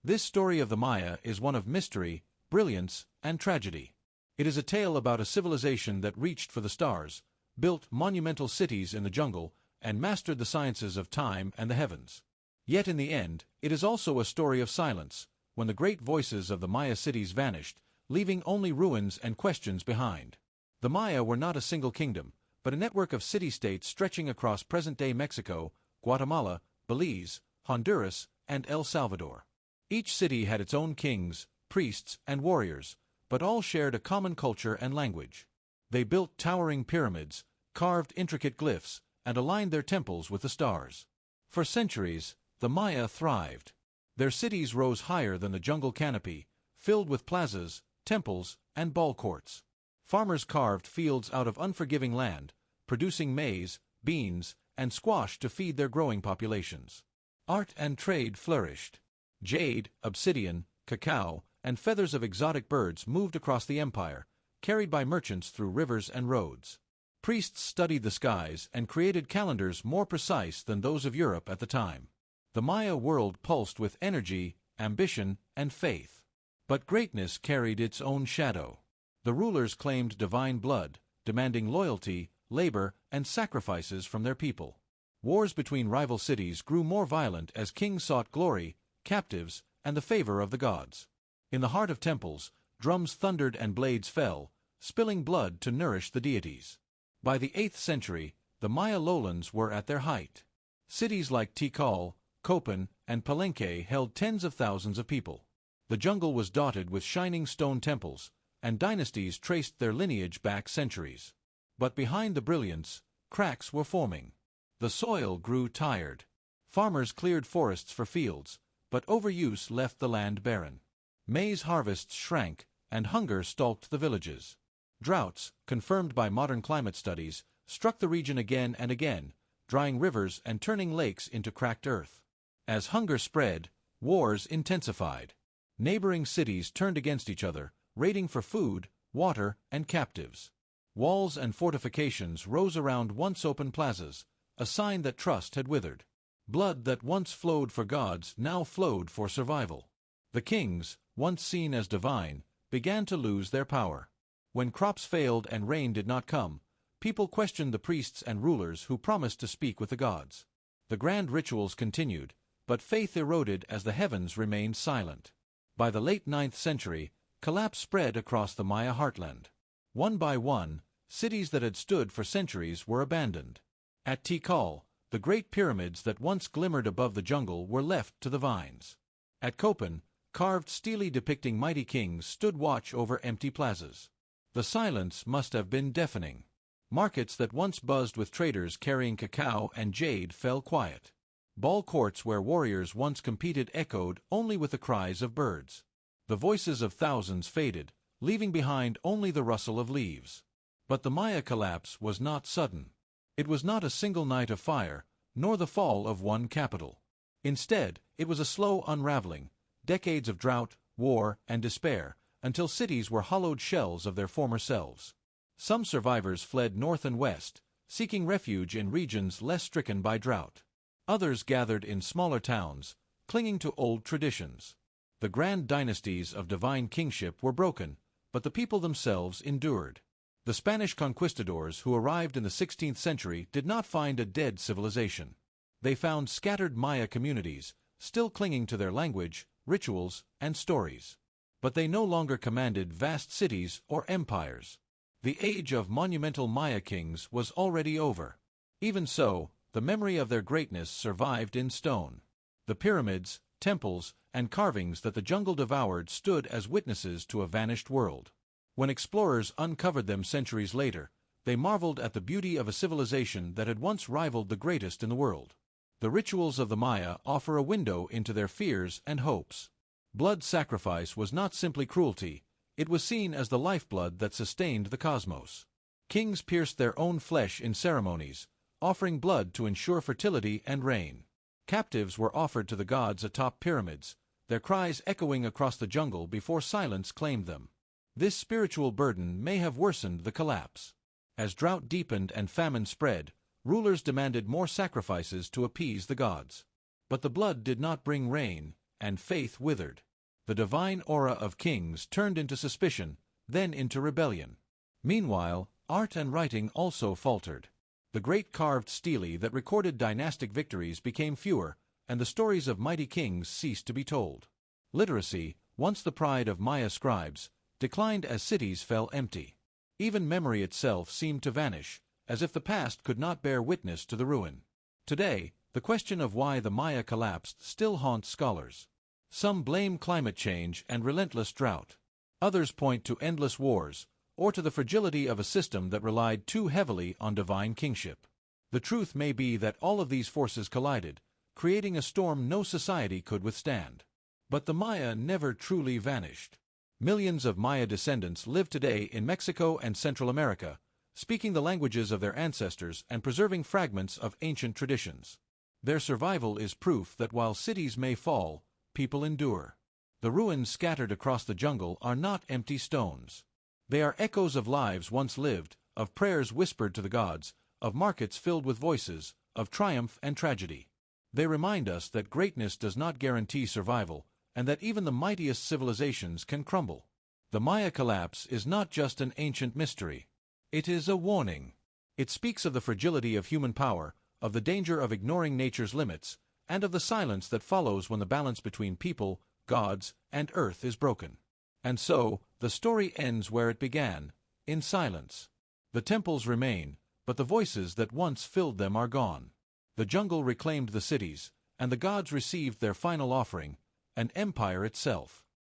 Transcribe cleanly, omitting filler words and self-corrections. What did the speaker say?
This story of the Maya is one of mystery, brilliance, and tragedy. It is a tale about a civilization that reached for the stars, built monumental cities in the jungle, and mastered the sciences of time and the heavens. Yet in the end, it is also a story of silence, when the great voices of the Maya cities vanished, leaving only ruins and questions behind. The Maya were not a single kingdom, but a network of city-states stretching across present-day Mexico, Guatemala, Belize, Honduras, and El Salvador. Each city had its own kings, priests, and warriors, but all shared a common culture and language. They built towering pyramids, carved intricate glyphs, and aligned their temples with the stars. For centuries, the Maya thrived. Their cities rose higher than the jungle canopy, filled with plazas, temples, and ball courts. Farmers carved fields out of unforgiving land, producing maize, beans, and squash to feed their growing populations. Art and trade flourished. Jade, obsidian, cacao, and feathers of exotic birds moved across the empire, carried by merchants through rivers and roads. Priests studied the skies and created calendars more precise than those of Europe at the time. The Maya world pulsed with energy, ambition, and faith. But greatness carried its own shadow. The rulers claimed divine blood, demanding loyalty, labor, and sacrifices from their people. Wars between rival cities grew more violent as kings sought glory, captives, and the favor of the gods. In the heart of temples, drums thundered and blades fell, spilling blood to nourish the deities. By the 8th century, the Maya lowlands were at their height. Cities like Tikal, Copan, and Palenque held tens of thousands of people. The jungle was dotted with shining stone temples, and dynasties traced their lineage back centuries. But behind the brilliance, cracks were forming. The soil grew tired. Farmers cleared forests for fields, but overuse left the land barren. Maize harvests shrank, and hunger stalked the villages. Droughts, confirmed by modern climate studies, struck the region again and again, drying rivers and turning lakes into cracked earth. As hunger spread, wars intensified. Neighboring cities turned against each other, raiding for food, water, and captives. Walls and fortifications rose around once open plazas, a sign that trust had withered. Blood that once flowed for gods now flowed for survival. The kings, once seen as divine, began to lose their power. When crops failed and rain did not come, people questioned the priests and rulers who promised to speak with the gods. The grand rituals continued, but faith eroded as the heavens remained silent. By the late 9th century, collapse spread across the Maya heartland. One by one, cities that had stood for centuries were abandoned. At Tikal, the great pyramids that once glimmered above the jungle were left to the vines. At Copan, carved stele depicting mighty kings stood watch over empty plazas. The silence must have been deafening. Markets that once buzzed with traders carrying cacao and jade fell quiet. Ball courts where warriors once competed echoed only with the cries of birds. The voices of thousands faded, leaving behind only the rustle of leaves. But the mayacollapse was not sudden. It was not a single night of fire, nor the fall of one capital. Instead, it was a slow unraveling, decades of drought, war, and despair, until cities were hollowed shells of their former selves. Some survivors fled north and west, seeking refuge in regions less stricken by drought. Others gathered in smaller towns, clinging to old traditions. The grand dynasties of divine kingship were broken, but the people themselves endured. The Spanish conquistadors who arrived in the 16th century did not find a dead civilization. They found scattered Maya communities, still clinging to their language, rituals, and stories. But they no longer commanded vast cities or empires. The age of monumental Maya kings was already over. Even so, the memory of their greatness survived in stone. The pyramids, temples, and carvings that the jungle devoured stood as witnesses to a vanished world. When explorers uncovered them centuries later, they marveled at the beauty of a civilization that had once rivaled the greatest in the world. The rituals of the Maya offer a window into their fears and hopes. Blood sacrifice was not simply cruelty, it was seen as the lifeblood that sustained the cosmos. Kings pierced their own flesh in ceremonies, offering blood to ensure fertility and rain. Captives were offered to the gods atop pyramids, their cries echoing across the jungle before silence claimed them. This spiritual burden may have worsened the collapse. As drought deepened and famine spread, rulers demanded more sacrifices to appease the gods. But the blood did not bring rain, and faith withered. The divine aura of kings turned into suspicion, then into rebellion. Meanwhile, art and writing also faltered. The great carved stelae that recorded dynastic victories became fewer, and the stories of mighty kings ceased to be told. Literacy, once the pride of Maya scribes, declined as cities fell empty. Even memory itself seemed to vanish, as if the past could not bear witness to the ruin. Today, the question of why the Maya collapsed still haunts scholars. Some blame climate change and relentless drought. Others point to endless wars, or to the fragility of a system that relied too heavily on divine kingship. The truth may be that all of these forces collided, creating a storm no society could withstand. But the Maya never truly vanished. Millions of Maya descendants live today in Mexico and Central America, speaking the languages of their ancestors and preserving fragments of ancient traditions. Their survival is proof that while cities may fall, people endure. The ruins scattered across the jungle are not empty stones. They are echoes of lives once lived, of prayers whispered to the gods, of markets filled with voices, of triumph and tragedy. They remind us that greatness does not guarantee survival, and that even the mightiest civilizations can crumble. The Maya collapse is not just an ancient mystery. It is a warning. It speaks of the fragility of human power, of the danger of ignoring nature's limits, and of the silence that follows when the balance between people, gods, and earth is broken. And so, the story ends where it began, in silence. The temples remain, but the voices that once filled them are gone. The jungle reclaimed the cities, and the gods received their final offering, an empire itself.